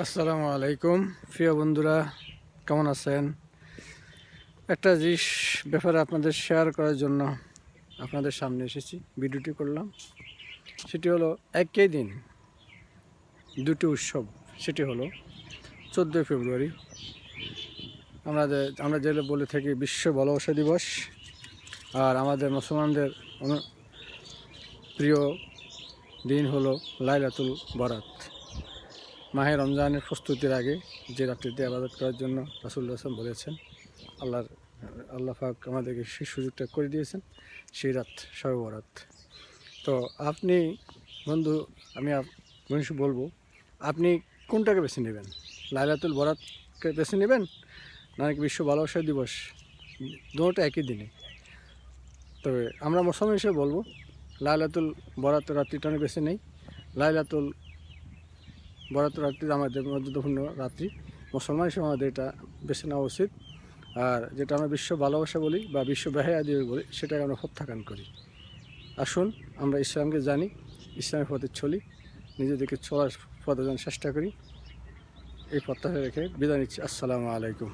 আসসালামু আলাইকুম প্রিয় বন্ধুরা, কেমন আছেন? একটা জিনিস ব্যাপারে আপনাদের শেয়ার করার জন্য আপনাদের সামনে এসেছি, ভিডিওটি করলাম। সেটি হলো একই দিন দুটি উৎসব। সেটি হলো 14 ফেব্রুয়ারি, আমরা যেটা বলে থাকি বিশ্ব ভালোবাসা দিবস, আর আমাদের মুসলমানদের প্রিয় দিন হলো লাইলাতুল বরাত। মাহে রমজানের প্রস্তুতির আগে যে রাত্রিতে ইবাদত করার জন্য রাসূলুল্লাহ সাল্লাল্লাহু আলাইহি ওয়াসাল্লাম বলেছেন, আল্লাহ পাক আমাদেরকে সেই সুযোগটা করে দিয়েছেন, সেই রাত শবে বরাত। তো আপনি বন্ধু, আমি মানুষ বলবো, আপনি কোনটাকে বেছে নেবেন? লাইলাতুল বরাতকে বেছে নেবেন নাকি বিশ্ব ভালোবাসা দিবস? দুটোটা একই দিনে। তবে আমরা মুসলমান হিসেবে বলবো লাইলাতুল বরাত রাত্রিটা আমি বেছে নেই। লাইলাতুল বরাত রাত্রি আমাদের মর্যাদাপূর্ণ রাত্রি, মুসলমান হিসেবে আমাদের এটা বেছে নেওয়া উচিত। আর যেটা আমরা বিশ্ব ভালোবাসা বলি বা বিশ্ব বেহায়া দিবস বলি, সেটাকে আমরা প্রত্যাখ্যান করি। আসুন আমরা ইসলামকে জানি, ইসলামের পথে চলি, নিজেদেরকে চলার পথে যেন চেষ্টা করি। এই প্রত্যাশা রেখে বিদায় নিচ্ছি। আসসালামু আলাইকুম।